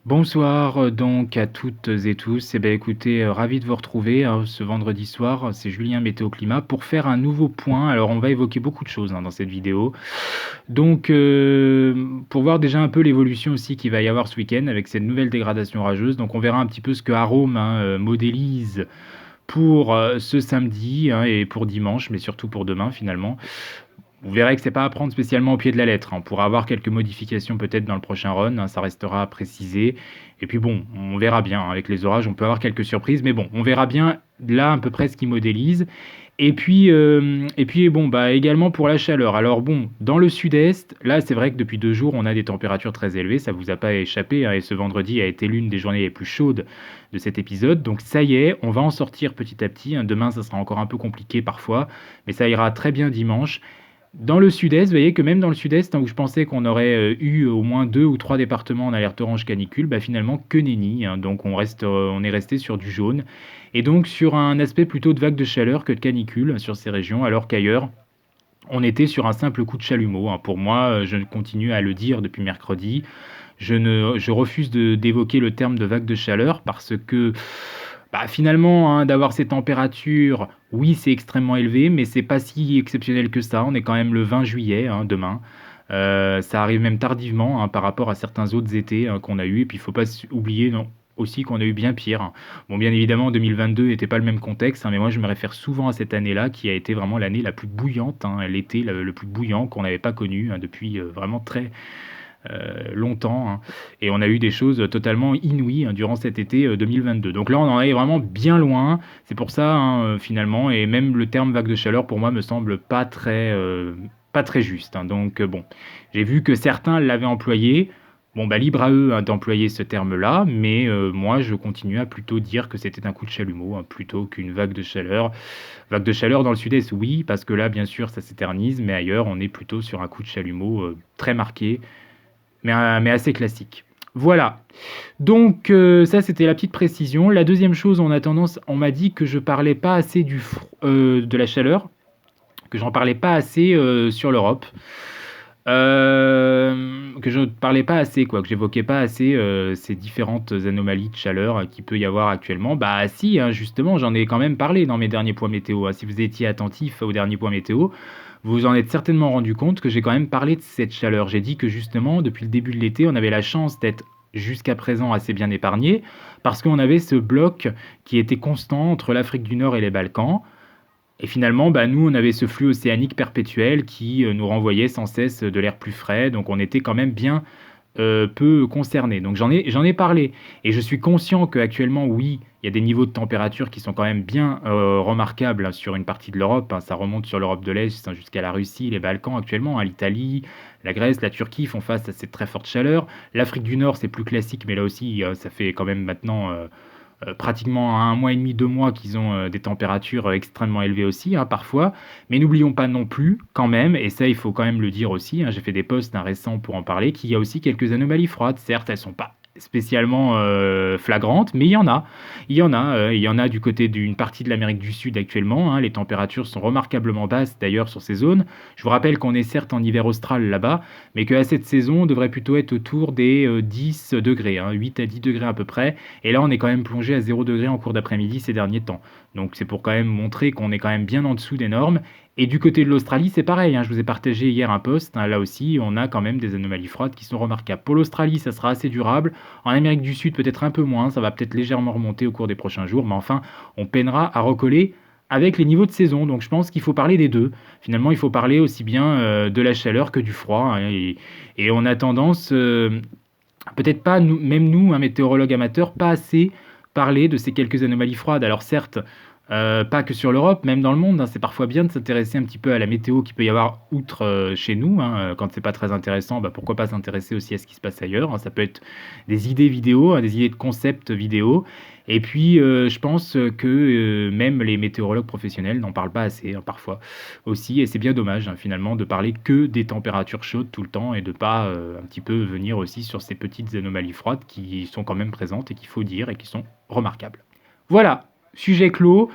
Bonsoir donc à toutes et tous. Écoutez, ravi de vous retrouver ce vendredi soir. C'est Julien Météo Climat pour faire un nouveau point. Alors on va évoquer beaucoup de choses dans cette vidéo. Donc pour voir déjà un peu l'évolution aussi qu'il va y avoir ce week-end avec cette nouvelle dégradation orageuse. Donc on verra un petit peu ce que Arome modélise pour ce samedi et pour dimanche, mais surtout pour demain finalement. Vous verrez que c'est pas à prendre spécialement au pied de la lettre. On pourra avoir quelques modifications peut-être dans le prochain run, ça restera à préciser. Et puis bon, on verra bien. Avec les orages, on peut avoir quelques surprises, mais bon, on verra bien là à peu près ce qu'il modélise. Et puis bon, également pour la chaleur. Alors bon, dans le sud-est, là c'est vrai que depuis 2 jours, on a des températures très élevées. Ça vous a pas échappé, et ce vendredi a été l'une des journées les plus chaudes de cet épisode. Donc ça y est, on va en sortir petit à petit. Demain, ça sera encore un peu compliqué parfois, mais ça ira très bien dimanche. Dans le sud-est, vous voyez que même dans le sud-est, où je pensais qu'on aurait eu au moins 2 ou 3 départements en alerte orange canicule, finalement que nenni. Donc on est resté sur du jaune. Et donc sur un aspect plutôt de vague de chaleur que de canicule sur ces régions, alors qu'ailleurs, on était sur un simple coup de chalumeau. Pour moi, je continue à le dire depuis mercredi. Je refuse d'évoquer le terme de vague de chaleur parce que finalement, d'avoir ces températures, oui, c'est extrêmement élevé, mais c'est pas si exceptionnel que ça. On est quand même le 20 juillet, demain. Ça arrive même tardivement par rapport à certains autres étés qu'on a eu. Et puis, il faut pas oublier non, aussi qu'on a eu bien pire. Bon, bien évidemment, 2022 n'était pas le même contexte, mais moi, je me réfère souvent à cette année-là, qui a été vraiment l'année la plus bouillante, l'été le plus bouillant qu'on n'avait pas connu depuis vraiment très longtemps. Et on a eu des choses totalement inouïes durant cet été 2022. Donc là, on en est vraiment bien loin. C'est pour ça, finalement, et même le terme vague de chaleur, pour moi, me semble pas très juste. Donc bon, j'ai vu que certains l'avaient employé. Bon, libre à eux d'employer ce terme-là, mais moi, je continue à plutôt dire que c'était un coup de chalumeau plutôt qu'une vague de chaleur. Vague de chaleur dans le sud-est, oui, parce que là, bien sûr, ça s'éternise, mais ailleurs, on est plutôt sur un coup de chalumeau très marqué, mais assez classique. Voilà. Donc ça c'était la petite précision. La deuxième chose, on m'a dit que je parlais pas assez de la chaleur, que j'en parlais pas assez sur l'Europe, que je ne parlais pas assez, quoi, que j'évoquais pas assez ces différentes anomalies de chaleur qu'il peut y avoir actuellement. Bah si, justement, j'en ai quand même parlé dans mes derniers points météo. Si vous étiez attentif aux derniers points météo, vous vous en êtes certainement rendu compte que j'ai quand même parlé de cette chaleur. J'ai dit que justement, depuis le début de l'été, on avait la chance d'être jusqu'à présent assez bien épargné parce qu'on avait ce bloc qui était constant entre l'Afrique du Nord et les Balkans. Et finalement, nous, on avait ce flux océanique perpétuel qui nous renvoyait sans cesse de l'air plus frais. Donc on était quand même bien peu concernés. Donc j'en ai parlé. Et je suis conscient qu'actuellement, oui, il y a des niveaux de température qui sont quand même bien remarquables sur une partie de l'Europe. Ça remonte sur l'Europe de l'Est jusqu'à la Russie, les Balkans actuellement. L'Italie, la Grèce, la Turquie font face à cette très forte chaleur. L'Afrique du Nord, c'est plus classique, mais là aussi, ça fait quand même maintenant pratiquement 1 mois et demi, 2 mois qu'ils ont des températures extrêmement élevées aussi, parfois. Mais n'oublions pas non plus, quand même, et ça il faut quand même le dire aussi, j'ai fait des posts récents pour en parler, qu'il y a aussi quelques anomalies froides. Certes, elles sont pas spécialement flagrantes, mais il y en a. Il y en a du côté d'une partie de l'Amérique du Sud actuellement. Les températures sont remarquablement basses d'ailleurs sur ces zones. Je vous rappelle qu'on est certes en hiver austral là-bas, mais qu'à cette saison, on devrait plutôt être autour des 10 degrés, 8 à 10 degrés à peu près. Et là, on est quand même plongé à 0 degré en cours d'après-midi ces derniers temps. Donc c'est pour quand même montrer qu'on est quand même bien en dessous des normes. Et du côté de l'Australie, c'est pareil. Je vous ai partagé hier un post. Là aussi, on a quand même des anomalies froides qui sont remarquables. Pour l'Australie, ça sera assez durable. En Amérique du Sud, peut-être un peu moins. Ça va peut-être légèrement remonter au cours des prochains jours. Mais enfin, on peinera à recoller avec les niveaux de saison. Donc je pense qu'il faut parler des deux. Finalement, il faut parler aussi bien de la chaleur que du froid. Et on a tendance, peut-être pas, même nous, un météorologue amateur, pas assez parler de ces quelques anomalies froides. Alors certes, pas que sur l'Europe, même dans le monde, c'est parfois bien de s'intéresser un petit peu à la météo qu'il peut y avoir outre chez nous. Quand c'est pas très intéressant, pourquoi pas s'intéresser aussi à ce qui se passe ailleurs. Ça peut être des idées vidéo, des idées de concepts vidéo. Et puis, je pense que même les météorologues professionnels n'en parlent pas assez, parfois aussi. Et c'est bien dommage, finalement, de parler que des températures chaudes tout le temps et de pas un petit peu venir aussi sur ces petites anomalies froides qui sont quand même présentes et qu'il faut dire et qui sont remarquables. Voilà, sujet clos.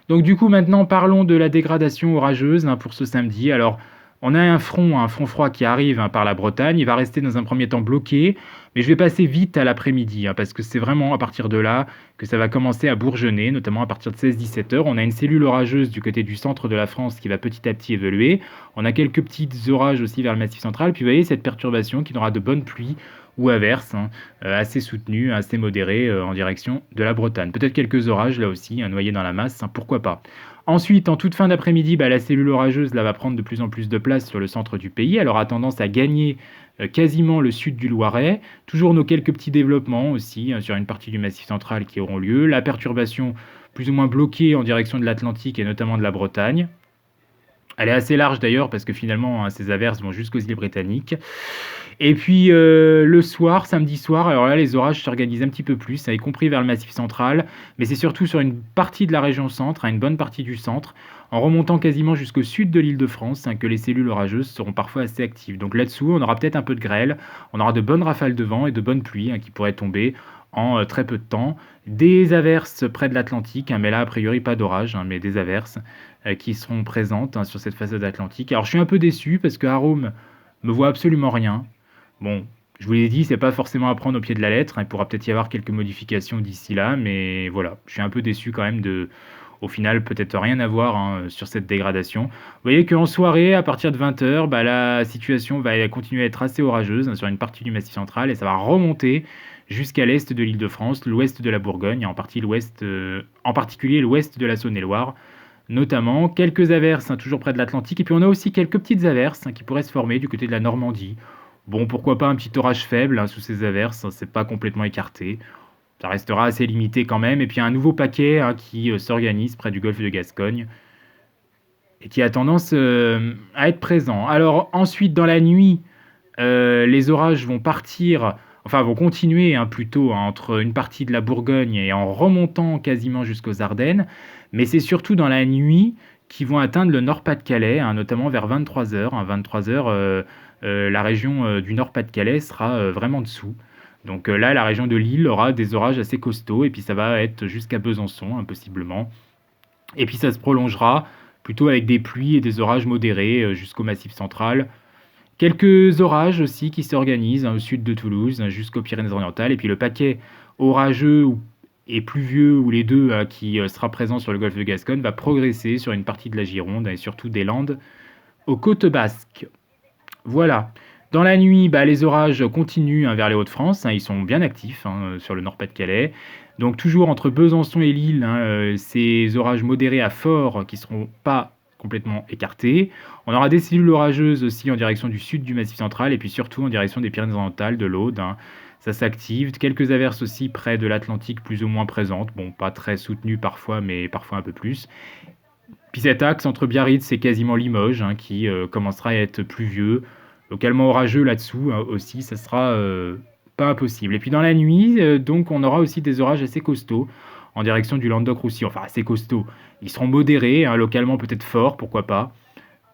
Donc du coup maintenant parlons de la dégradation orageuse pour ce samedi. Alors On a un front froid qui arrive par la Bretagne. Il va rester dans un premier temps bloqué, mais je vais passer vite à l'après-midi, parce que c'est vraiment à partir de là que ça va commencer à bourgeonner, notamment à partir de 16-17 heures. On a une cellule orageuse du côté du centre de la France qui va petit à petit évoluer. On a quelques petites orages aussi vers le Massif central. Puis vous voyez cette perturbation qui aura de bonnes pluies ou averses, assez soutenues, assez modérées en direction de la Bretagne. Peut-être quelques orages là aussi, noyés dans la masse, pourquoi pas. Ensuite, en toute fin d'après-midi, la cellule orageuse là, va prendre de plus en plus de place sur le centre du pays. Elle aura tendance à gagner quasiment le sud du Loiret. Toujours nos quelques petits développements aussi sur une partie du Massif central qui auront lieu. La perturbation plus ou moins bloquée en direction de l'Atlantique et notamment de la Bretagne. Elle est assez large d'ailleurs parce que finalement ces averses vont jusqu'aux îles britanniques. Et puis le soir, samedi soir, alors là les orages s'organisent un petit peu plus, y compris vers le Massif central, mais c'est surtout sur une partie de la région centre, une bonne partie du centre, en remontant quasiment jusqu'au sud de l'Île-de-France, que les cellules orageuses seront parfois assez actives. Donc là-dessous, on aura peut-être un peu de grêle, on aura de bonnes rafales de vent et de bonnes pluies qui pourraient tomber en très peu de temps. Des averses près de l'Atlantique, mais là a priori pas d'orage, mais des averses qui seront présentes sur cette façade atlantique. Alors je suis un peu déçu parce que Arôme me voit absolument rien. Bon, je vous l'ai dit, c'est pas forcément à prendre au pied de la lettre. Il pourra peut-être y avoir quelques modifications d'ici là, mais voilà, je suis un peu déçu quand même de, au final, peut-être rien à voir sur cette dégradation. Vous voyez qu'en soirée, à partir de 20 h, la situation va continuer à être assez orageuse sur une partie du Massif central et ça va remonter jusqu'à l'est de l'Île-de-France, l'ouest de la Bourgogne, en partie l'ouest, en particulier l'ouest de la Saône-et-Loire. Notamment quelques averses toujours près de l'Atlantique, et puis on a aussi quelques petites averses qui pourraient se former du côté de la Normandie. Bon, pourquoi pas un petit orage faible sous ces averses, c'est pas complètement écarté. Ça restera assez limité quand même. Et puis un nouveau paquet qui s'organise près du golfe de Gascogne et qui a tendance à être présent. Alors ensuite, dans la nuit, les orages vont partir, enfin vont continuer plutôt entre une partie de la Bourgogne et en remontant quasiment jusqu'aux Ardennes. Mais c'est surtout dans la nuit qu'ils vont atteindre le Nord-Pas-de-Calais, notamment vers 23 h. 23 h, la région du Nord-Pas-de-Calais sera vraiment dessous. Donc là, la région de Lille aura des orages assez costauds, et puis ça va être jusqu'à Besançon, possiblement. Et puis ça se prolongera plutôt avec des pluies et des orages modérés jusqu'au Massif central. Quelques orages aussi qui s'organisent au sud de Toulouse, jusqu'aux Pyrénées-Orientales. Et puis le paquet orageux et pluvieux, ou les deux, qui sera présent sur le golfe de Gascogne, va progresser sur une partie de la Gironde et surtout des Landes aux côtes basques. Voilà. Dans la nuit, les orages continuent vers les Hauts-de-France. Ils sont bien actifs sur le Nord-Pas-de-Calais. Donc toujours entre Besançon et Lille, ces orages modérés à forts qui ne seront pas complètement écartés. On aura des cellules orageuses aussi en direction du sud du Massif central et puis surtout en direction des Pyrénées-Orientales, de l'Aude. Ça s'active. Quelques averses aussi près de l'Atlantique plus ou moins présentes. Bon, pas très soutenues parfois, mais parfois un peu plus. Puis cet axe entre Biarritz et quasiment Limoges qui commencera à être pluvieux, localement orageux là-dessous aussi, ça sera pas impossible. Et puis dans la nuit, donc on aura aussi des orages assez costauds en direction du Languedoc-Roussillon. Enfin assez costauds. Ils seront modérés, localement peut-être forts, pourquoi pas.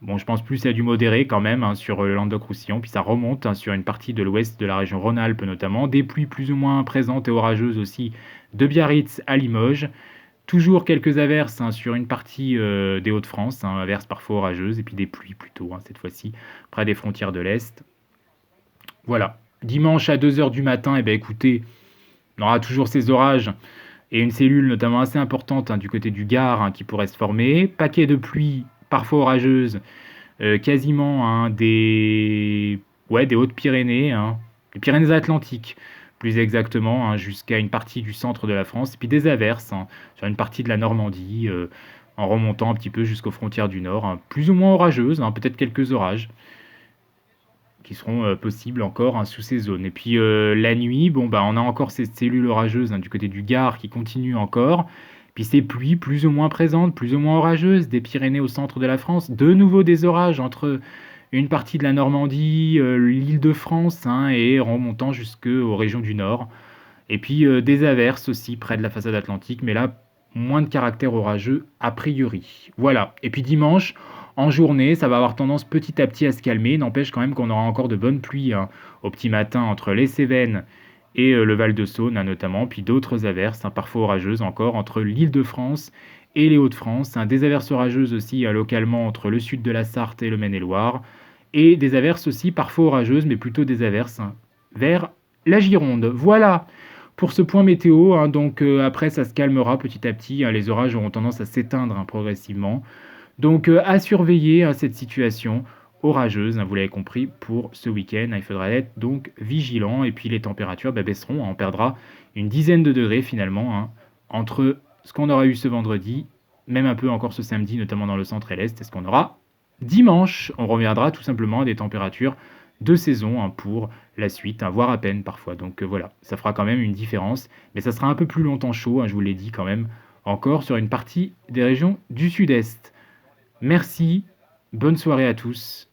Bon, je pense plus à du modéré quand même sur le Languedoc-Roussillon. Puis ça remonte sur une partie de l'ouest de la région Rhône-Alpes notamment. Des pluies plus ou moins présentes et orageuses aussi de Biarritz à Limoges. Toujours quelques averses sur une partie des Hauts-de-France, averses parfois orageuses, et puis des pluies plutôt, cette fois-ci, près des frontières de l'Est. Voilà. Dimanche à 2 h du matin, écoutez, on aura toujours ces orages et une cellule notamment assez importante du côté du Gard qui pourrait se former. Paquet de pluies parfois orageuses, quasiment des Hautes-Pyrénées, des Pyrénées-Atlantiques plus exactement, jusqu'à une partie du centre de la France, et puis des averses sur une partie de la Normandie, en remontant un petit peu jusqu'aux frontières du Nord, plus ou moins orageuses, peut-être quelques orages qui seront possibles encore sous ces zones. Et puis la nuit, on a encore ces cellules orageuses du côté du Gard qui continuent encore, puis ces pluies plus ou moins présentes, plus ou moins orageuses, des Pyrénées au centre de la France, de nouveau des orages entre une partie de la Normandie, l'Île-de-France, et remontant jusqu'aux régions du Nord. Et puis des averses aussi près de la façade atlantique, mais là, moins de caractère orageux a priori. Voilà. Et puis dimanche, en journée, ça va avoir tendance petit à petit à se calmer. N'empêche quand même qu'on aura encore de bonnes pluies au petit matin entre les Cévennes et le Val-de-Saône notamment, puis d'autres averses, parfois orageuses encore, entre l'Île-de-France et les Hauts-de-France, hein. Des averses orageuses aussi, localement entre le sud de la Sarthe et le Maine-et-Loire et des averses aussi parfois orageuses, mais plutôt des averses, hein, vers la Gironde. Voilà pour ce point météo, hein, donc après ça se calmera petit à petit, hein, les orages auront tendance à s'éteindre, hein, progressivement. Donc à surveiller, hein, cette situation orageuse, hein, vous l'avez compris, pour ce week-end, hein. Il faudra être donc vigilant et puis les températures, baisseront, hein. On perdra une dizaine de degrés finalement, hein, entre ce qu'on aura eu ce vendredi, même un peu encore ce samedi, notamment dans le centre et l'est, et ce qu'on aura dimanche. On reviendra tout simplement à des températures de saison, hein, pour la suite, hein, voire à peine parfois. Donc voilà, ça fera quand même une différence, mais ça sera un peu plus longtemps chaud, hein, je vous l'ai dit quand même, encore sur une partie des régions du sud-est. Merci, bonne soirée à tous